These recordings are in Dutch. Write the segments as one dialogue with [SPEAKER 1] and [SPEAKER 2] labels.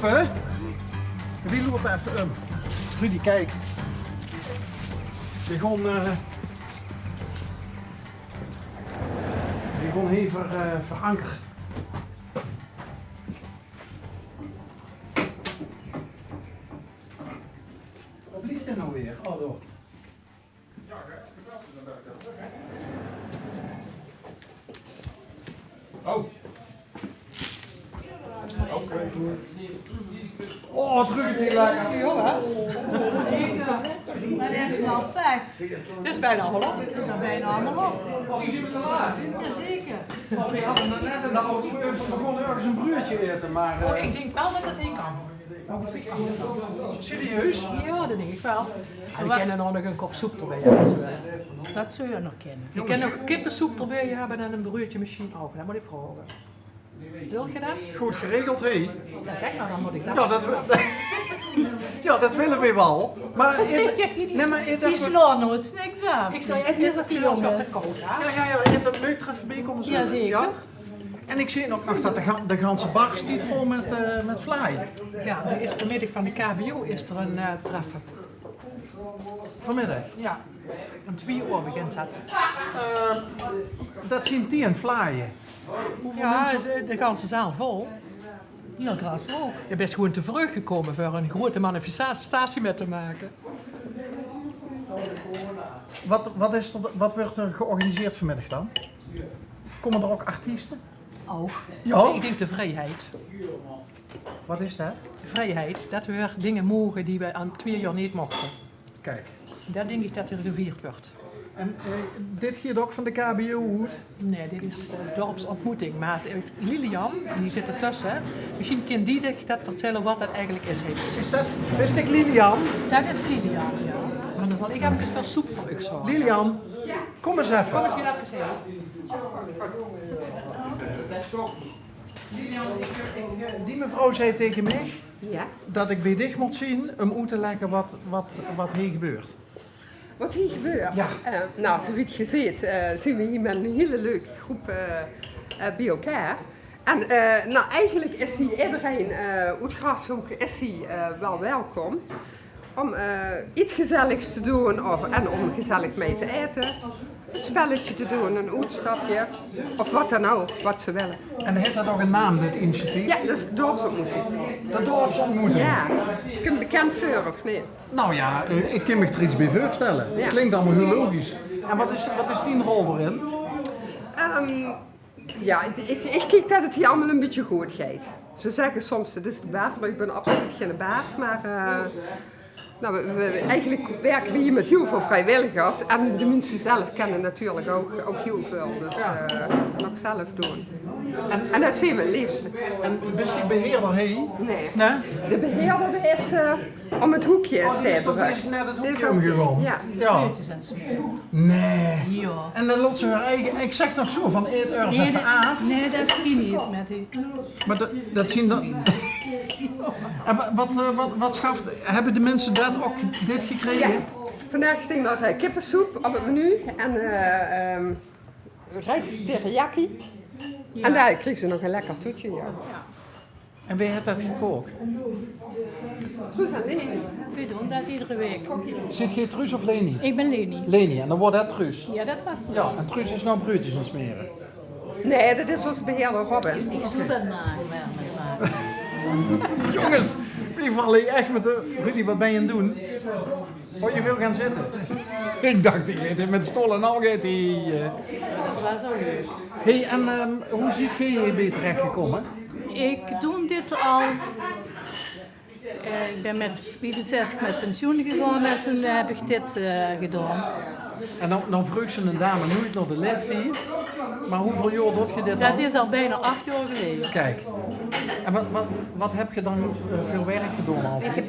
[SPEAKER 1] lopen? Wie lopen even? Rudy, kijk. Die gewoon even verankerd. Wat liefst dit nou weer? Oh, door.
[SPEAKER 2] Oh.
[SPEAKER 1] Oh, druk het heel lekker.
[SPEAKER 3] Ja,
[SPEAKER 4] Maar die heb je wel weg.
[SPEAKER 3] dit is bijna allemaal op.
[SPEAKER 4] Dat is al bijna allemaal op.
[SPEAKER 1] Oh, je bent te laat.
[SPEAKER 4] Jazeker.
[SPEAKER 1] Oh, we hadden net in de auto begonnen ergens een broertje eten, maar...
[SPEAKER 3] Oh, ik denk wel dat het heen kan.
[SPEAKER 1] Serieus?
[SPEAKER 3] Ja, dat denk ik wel. En we kunnen nog een kop soep erbij hebben.
[SPEAKER 4] Dat zul je nog kennen.
[SPEAKER 3] Je kan ook kippensoep erbij hebben en een broodje misschien ook. Dat moet ik vragen. Wil je dat?
[SPEAKER 1] Goed geregeld, hé.
[SPEAKER 3] Ja, zeg maar, dan moet ik dat.
[SPEAKER 1] Ja, ja, dat willen we wel. Maar eet
[SPEAKER 4] Die
[SPEAKER 1] even...
[SPEAKER 4] slaan nooit niks aan.
[SPEAKER 3] Ik stel je echt niet of je jongens wat koud, hè?
[SPEAKER 1] Ja, eet een leuk even bij komen zo.
[SPEAKER 4] Jazeker.
[SPEAKER 1] Ja? En ik zie ook nog dat de ganse bar stiet vol met fly.
[SPEAKER 3] Ja, er is vanmiddag van de KBO is er een treffen.
[SPEAKER 1] Vanmiddag.
[SPEAKER 3] Ja, om 2 uur begint dat.
[SPEAKER 1] Dat zien 10 flyen. Hoeveel
[SPEAKER 3] Ja,
[SPEAKER 1] mensen?
[SPEAKER 3] de ganse zaal vol.
[SPEAKER 4] Ja, graag ook.
[SPEAKER 3] Je bent gewoon te vroeg gekomen voor een grote manifestatie met te maken.
[SPEAKER 1] Wat wordt er georganiseerd vanmiddag dan? Komen er ook artiesten?
[SPEAKER 3] Oh.
[SPEAKER 1] Ja.
[SPEAKER 3] Ik denk de vrijheid.
[SPEAKER 1] Wat is dat?
[SPEAKER 3] De vrijheid, dat we weer dingen mogen die we aan 2 jaar niet mochten.
[SPEAKER 1] Kijk.
[SPEAKER 3] Dat denk ik dat er gevierd wordt.
[SPEAKER 1] En dit gaat ook van de KBO-hoed?
[SPEAKER 3] Nee, dit is de dorpsontmoeting. Maar Lilian, die zit ertussen. Misschien kan die dat vertellen wat dat eigenlijk is. Precies.
[SPEAKER 1] Wist ik Lilian?
[SPEAKER 3] Dat is Lilian, ja. Maar dan zal ik even veel soep voor u zorgen.
[SPEAKER 1] Lilian, kom eens even.
[SPEAKER 3] Kom eens hier even zeggen.
[SPEAKER 1] Lilian, die mevrouw zei tegen mij
[SPEAKER 5] Ja,
[SPEAKER 1] dat ik bij dich moet zien om uit te leggen wat hier gebeurt.
[SPEAKER 5] wat hier gebeurt?
[SPEAKER 1] Ja.
[SPEAKER 5] Nou, zoals je ziet, zien we hier met een hele leuke groep bij elkaar. En nou, eigenlijk is hier iedereen uit Grashoek is hier, wel welkom om iets gezelligs te doen en om gezellig mee te eten. Een spelletje te doen, een uitstapje of wat dan ook, wat ze willen.
[SPEAKER 1] En heeft dat ook een naam, dit initiatief?
[SPEAKER 5] Ja, dat is de dorpsontmoeting.
[SPEAKER 1] De dorpsontmoeting.
[SPEAKER 5] Ja, ik heb bekend voor of niet?
[SPEAKER 1] Nou ja, ik kan me er iets bij voorstellen.
[SPEAKER 5] Ja.
[SPEAKER 1] Klinkt allemaal heel logisch. En wat is die rol erin?
[SPEAKER 5] Ja, ik kijk dat het hier allemaal een beetje goed gaat. Ze zeggen soms, het is de baas, maar ik ben absoluut geen baas. Maar nou, eigenlijk werken we hier met heel veel vrijwilligers. En de mensen zelf kennen natuurlijk ook heel veel. Dus nog zelf doen. En dat zien we het liefst.
[SPEAKER 1] En best die beheerder heen?
[SPEAKER 5] Nee.
[SPEAKER 1] Nee?
[SPEAKER 5] De beheerder is om het hoekje
[SPEAKER 1] Oh, die is toch
[SPEAKER 5] steeds.
[SPEAKER 1] eens net het
[SPEAKER 5] Dit is
[SPEAKER 1] hoekje
[SPEAKER 5] ook-
[SPEAKER 1] omgegaan?
[SPEAKER 5] Ja.
[SPEAKER 1] Ja. Nee.
[SPEAKER 4] Ja.
[SPEAKER 1] En dan loopt ze haar eigen... Ik zeg nog zo, van eet er eens even af.
[SPEAKER 4] Nee, dat is die niet met die.
[SPEAKER 1] Maar dat zien dan... En wat schaft... Hebben de mensen dat ook dit gekregen?
[SPEAKER 5] Ja. Vandaag sting er kippensoep op het menu en rijst teriyaki.
[SPEAKER 4] Ja.
[SPEAKER 5] En daar kreeg ze nog een lekker toetje. Ja.
[SPEAKER 1] En wie heeft dat gekookt?
[SPEAKER 5] Truus en Leni.
[SPEAKER 4] We doen dat iedere week.
[SPEAKER 1] Zit je Truus of Leni?
[SPEAKER 4] Ik ben Leni.
[SPEAKER 1] Leni, en dan wordt dat Truus.
[SPEAKER 4] Ja, dat was
[SPEAKER 1] Ja, en Truus is nou broodjes aan het smeren.
[SPEAKER 5] Nee, dat is onze beheerder Robin.
[SPEAKER 4] Ik zoek dat maar.
[SPEAKER 1] Jongens, wie vallen hier echt met de... Rudy, wat ben je aan het doen? Oh, je wil gaan zitten? Ik dacht, die gaat met stoel en al gaat hij...
[SPEAKER 4] Dat was zo leuk.
[SPEAKER 1] Hey, en hoe ziet je hier terechtgekomen?
[SPEAKER 4] Ik doe dit al. Ik ben met 64 met pensioen gegaan en toen heb ik dit gedaan.
[SPEAKER 1] En dan vroeg ze een dame nooit nog de leeftijd. Maar hoeveel jaar doet je dit
[SPEAKER 4] Dat
[SPEAKER 1] al?
[SPEAKER 4] is al bijna 8 jaar geleden.
[SPEAKER 1] Kijk. En wat heb je dan veel werk gedaan altijd?
[SPEAKER 4] Ik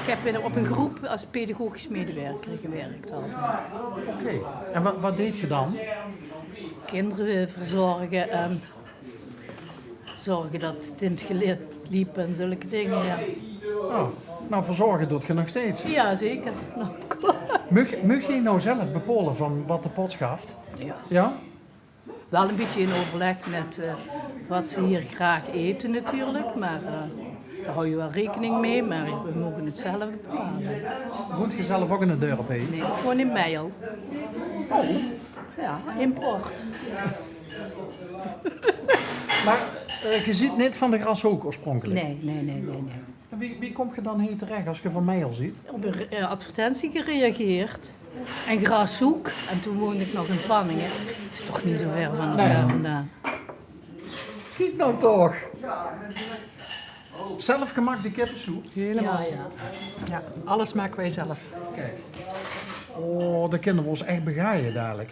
[SPEAKER 4] heb op een groep als pedagogisch medewerker gewerkt altijd.
[SPEAKER 1] Oké. En wat deed je dan?
[SPEAKER 4] Kinderen verzorgen en zorgen dat het in het geleerd liep en zulke dingen. Ja,
[SPEAKER 1] Oh, nou, verzorgen doet je nog steeds.
[SPEAKER 4] ja zeker. Nou,
[SPEAKER 1] Mag je nou zelf bepalen van wat de pot schaft?
[SPEAKER 4] ja.
[SPEAKER 1] Ja?
[SPEAKER 4] Wel een beetje in overleg met wat ze hier graag eten natuurlijk, maar Daar hou je wel rekening mee, maar we mogen het zelf bepalen.
[SPEAKER 1] Woont je zelf ook in de dorp, hè?
[SPEAKER 4] Nee, gewoon in Meijel.
[SPEAKER 1] Oh,
[SPEAKER 4] Ja, import.
[SPEAKER 1] maar je ziet niet van de Grashoek oorspronkelijk.
[SPEAKER 4] Nee.
[SPEAKER 1] En wie kom je dan hier terecht als je van mij al ziet?
[SPEAKER 4] Op een advertentie gereageerd. En Grashoek. En toen woonde ik nog in Panningen. Is toch niet zo ver van elkaar vandaan.
[SPEAKER 1] Giet nou toch! Zelfgemaakte kippensoep.
[SPEAKER 3] Helemaal.
[SPEAKER 4] Ja.
[SPEAKER 3] Ja, alles maken wij zelf.
[SPEAKER 1] Kijk. Oh, de kinderen ons echt begaaien dadelijk.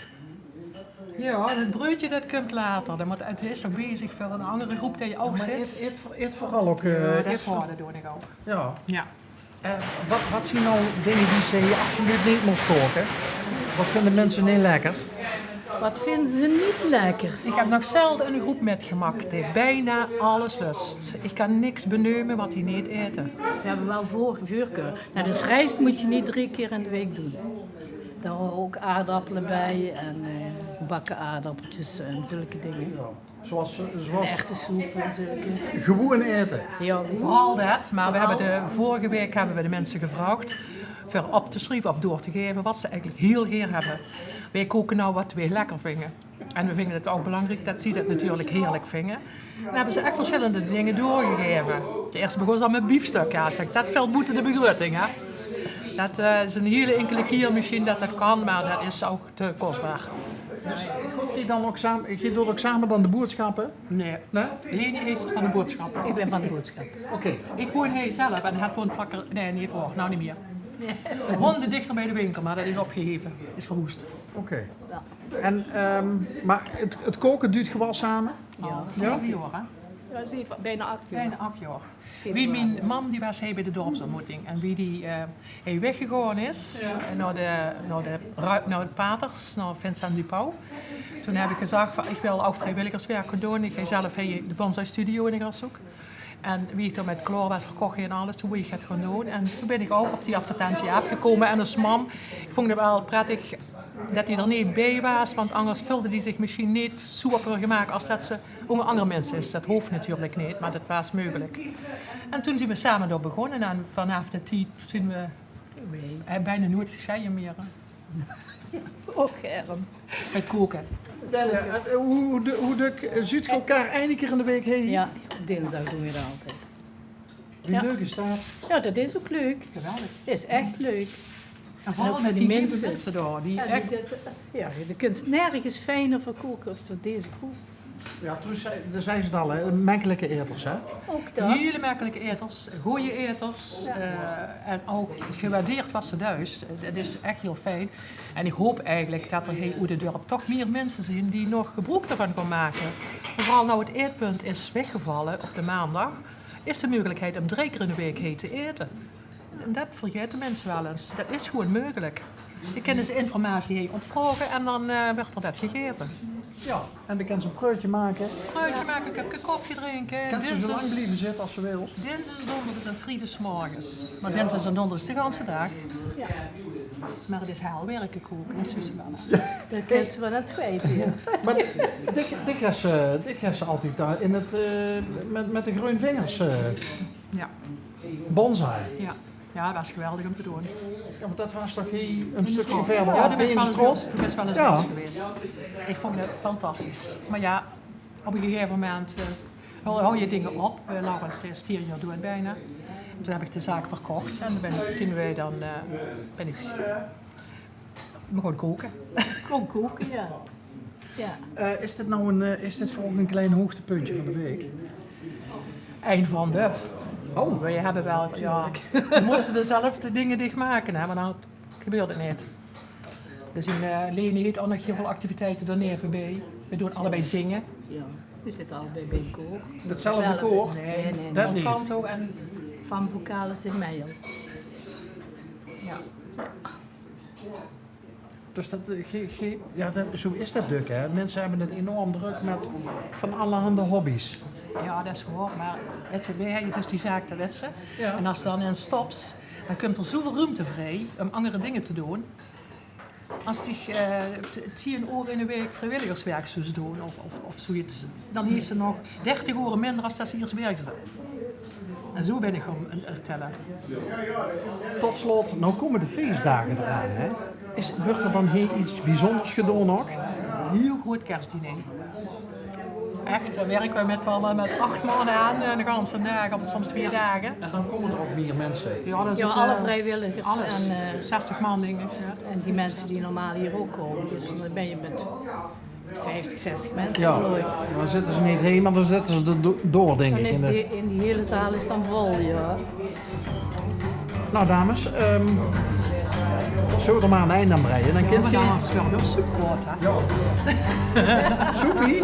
[SPEAKER 3] Ja, en het broodje dat komt later. Dan moet het is nog bezig voor een andere groep die je ook
[SPEAKER 1] Maar
[SPEAKER 3] zit.
[SPEAKER 1] eet vooral ook...
[SPEAKER 3] Ja, dat
[SPEAKER 1] eet
[SPEAKER 3] is
[SPEAKER 1] voor-
[SPEAKER 3] waar, dat doe ik ook.
[SPEAKER 1] Ja.
[SPEAKER 3] Ja.
[SPEAKER 1] Wat zien nou dingen die ze hier absoluut niet moest koken? Wat vinden mensen niet lekker?
[SPEAKER 4] Wat vinden ze niet lekker?
[SPEAKER 3] Ik heb nog zelden een groep metgemaakt die bijna alles lust. Ik kan niks benoemen wat die niet eten.
[SPEAKER 4] We hebben wel voorkeur. Nou, dus rijst moet je niet 3 keer in de week doen. Daar horen ook aardappelen bij en gebakken aardappeltjes en zulke dingen.
[SPEAKER 1] Ja. Zoals
[SPEAKER 4] Echte soep en zulke.
[SPEAKER 1] gewoon eten.
[SPEAKER 4] Ja,
[SPEAKER 3] Vooral dat, maar we hebben vorige week hebben we de mensen gevraagd voor op te schrijven of door te geven wat ze eigenlijk heel graag hebben. Wij koken nou wat wij lekker vinden. En we vinden het ook belangrijk dat die dat natuurlijk heerlijk vinden. Dan hebben ze echt verschillende dingen doorgegeven. Eerst begon ze al met biefstuk. Ja, zeg, dat valt boete de begroting. Hè? Dat is een hele enkele keer misschien dat dat kan, maar dat is ook te kostbaar.
[SPEAKER 1] Dus goed, je doet ook samen dan de boodschappen?
[SPEAKER 3] Nee.
[SPEAKER 1] Nee?
[SPEAKER 3] Leni is van de boodschappen.
[SPEAKER 4] ik ben van de boodschap.
[SPEAKER 1] Oké.
[SPEAKER 3] Ik woon hij zelf en hij woont vaker. Nee, niet hoor, nou niet meer. We woonden dichter bij de winkel, maar dat is opgegeven. Is verwoest.
[SPEAKER 1] Oké.
[SPEAKER 4] Ja.
[SPEAKER 1] En, maar het koken duurt gewoon samen?
[SPEAKER 3] Ja, 7 jaar, hè?
[SPEAKER 4] Ja, bijna 8 jaar.
[SPEAKER 3] Bijna 8 jaar. Wie mijn man die was hij bij de dorpsontmoeting en wie die hij weggegaan is naar de paters, naar Vincent Dupau. Toen heb ik gezegd van ik wil ook vrijwilligerswerk doen. Ik ga zelf de bonsai studio in Grashoek. En wie ik er met kloor was verkocht en alles, toen wil ik het gaan doen. En toen ben ik ook op die advertentie afgekomen en als mam, ik vond het wel prettig dat hij er niet bij was, want anders vulde hij zich misschien niet zo op gemaakt als dat ze onder andere mensen is. Dat hoeft natuurlijk niet, maar dat was mogelijk. En toen zijn we samen door begonnen en vanaf de tijd zijn we bijna nooit gescheiden meer.
[SPEAKER 4] Ook erm.
[SPEAKER 3] Met koken.
[SPEAKER 1] Hoe ziet je elkaar één keer in de week heen?
[SPEAKER 4] Ja, op dinsdag doen we dat altijd.
[SPEAKER 1] Wie
[SPEAKER 4] Ja.
[SPEAKER 1] leuk is dat?
[SPEAKER 4] Ja, dat is ook leuk.
[SPEAKER 3] Geweldig.
[SPEAKER 4] Dat is echt leuk.
[SPEAKER 3] En vooral
[SPEAKER 4] ook
[SPEAKER 3] met
[SPEAKER 4] voor
[SPEAKER 3] die
[SPEAKER 4] die
[SPEAKER 3] lieve
[SPEAKER 4] mensen.
[SPEAKER 3] mensen daar. Die
[SPEAKER 4] Ja,
[SPEAKER 3] echt,
[SPEAKER 4] je kunt nergens fijner verkoken als door deze groep.
[SPEAKER 1] Ja, toen zijn ze het al, hè? Menselijke eters, hè?
[SPEAKER 4] Ook dat.
[SPEAKER 3] hele merkelijke eters, goede eters en ook gewaardeerd wat ze duist. Dat is echt heel fijn. En ik hoop eigenlijk dat er hier uit het dorp toch meer mensen zijn die nog gebruik ervan gaan maken. Vooral nou het eetpunt is weggevallen op de maandag, is de mogelijkheid om 3 keer in de week heen te eten. En dat vergeten mensen wel eens. Dat is gewoon mogelijk. Je kan dus informatie hier opvragen en dan wordt er dat gegeven.
[SPEAKER 1] Ja. En dan kan ze een preutje maken.
[SPEAKER 3] Fruitje maken, ik heb koffie drinken.
[SPEAKER 1] Kan ze zo lang blijven zitten als ze wil.
[SPEAKER 3] Dinsdag en donderdag en vrijdag 's morgens. Maar dinsdag en donderdag is de hele dag.
[SPEAKER 4] Ja.
[SPEAKER 3] Maar het is heel werken koken, dat is wel.
[SPEAKER 4] Dat kunt ze wel net spijten. Ja.
[SPEAKER 1] Maar dit gaat ze altijd daar in het, met de groene vingers
[SPEAKER 3] Ja.
[SPEAKER 1] bonsai.
[SPEAKER 3] Ja. Ja, dat was geweldig om te doen.
[SPEAKER 1] Ja, maar dat was toch hier een stukje verder
[SPEAKER 3] Ja,
[SPEAKER 1] op
[SPEAKER 3] dat is
[SPEAKER 1] in
[SPEAKER 3] wel
[SPEAKER 1] de
[SPEAKER 3] eens
[SPEAKER 1] strop?
[SPEAKER 3] best, best wel eens
[SPEAKER 1] Ja.
[SPEAKER 3] best geweest. Ik vond het fantastisch. Maar ja, op een gegeven moment hou je dingen op. Laurens stereo doet het bijna. En toen heb ik de zaak verkocht en ben ik gewoon koken.
[SPEAKER 4] Gewoon koken, ja. Ja.
[SPEAKER 1] Is dit nou is dit voor ook een klein hoogtepuntje van de week?
[SPEAKER 3] Een van de.
[SPEAKER 1] Oh.
[SPEAKER 3] We hebben wel, ja, we moesten er zelf de dingen dichtmaken, hè, maar nou gebeurt het niet. Dus Leni heeft ook nog heel veel activiteiten er neven bij. We doen allebei zingen.
[SPEAKER 4] Ja. We zitten allebei bij een koor.
[SPEAKER 1] Hetzelfde koor?
[SPEAKER 4] Nee.
[SPEAKER 1] Dat niet.
[SPEAKER 3] Kanto en
[SPEAKER 4] Van Vocalis in Meijel.
[SPEAKER 3] ja.
[SPEAKER 1] Dus zo is dat druk, hè? Mensen hebben het enorm druk met van allerhande hobby's.
[SPEAKER 3] Ja, dat is waar, maar wij hebben dus die zaak te wetsen.
[SPEAKER 1] Ja.
[SPEAKER 3] En als er dan in stopt, dan komt er zoveel ruimte vrij om andere dingen te doen. Als zich 10 uur in de week vrijwilligerswerk zou doen of zoiets, dan heeft ze nog 30 uur minder als dat ze hier werkt. En zo ben ik gaan vertellen.
[SPEAKER 1] Tot slot, nou komen de feestdagen eraan. Hè? Wordt er dan heel iets bijzonders gedaan ook?
[SPEAKER 3] Een heel groot kerstdiner. Echt, daar werken we met 8 maanden aan, de ganse dagen, of soms 2 dagen.
[SPEAKER 1] En dan komen er ook meer mensen.
[SPEAKER 3] Ja, dat is
[SPEAKER 4] Ja,
[SPEAKER 3] het,
[SPEAKER 4] alle vrijwilligers.
[SPEAKER 3] alles.
[SPEAKER 4] En,
[SPEAKER 3] 60 man denk ik. Ja.
[SPEAKER 4] en die mensen die normaal hier ook komen. Dus dan ben je met 50, 60 mensen
[SPEAKER 1] Ja,
[SPEAKER 4] geloof ik.
[SPEAKER 1] dan zitten ze niet heen, maar dan zitten ze er door, denk
[SPEAKER 4] Dan
[SPEAKER 1] ik.
[SPEAKER 4] is in die hele zaal is dan vol, ja.
[SPEAKER 1] Nou dames, zullen we er maar een einde aan breien? Dan
[SPEAKER 3] Ja,
[SPEAKER 1] kent
[SPEAKER 3] maar
[SPEAKER 1] je
[SPEAKER 3] dan is het wel heel super, hè?
[SPEAKER 1] soepie.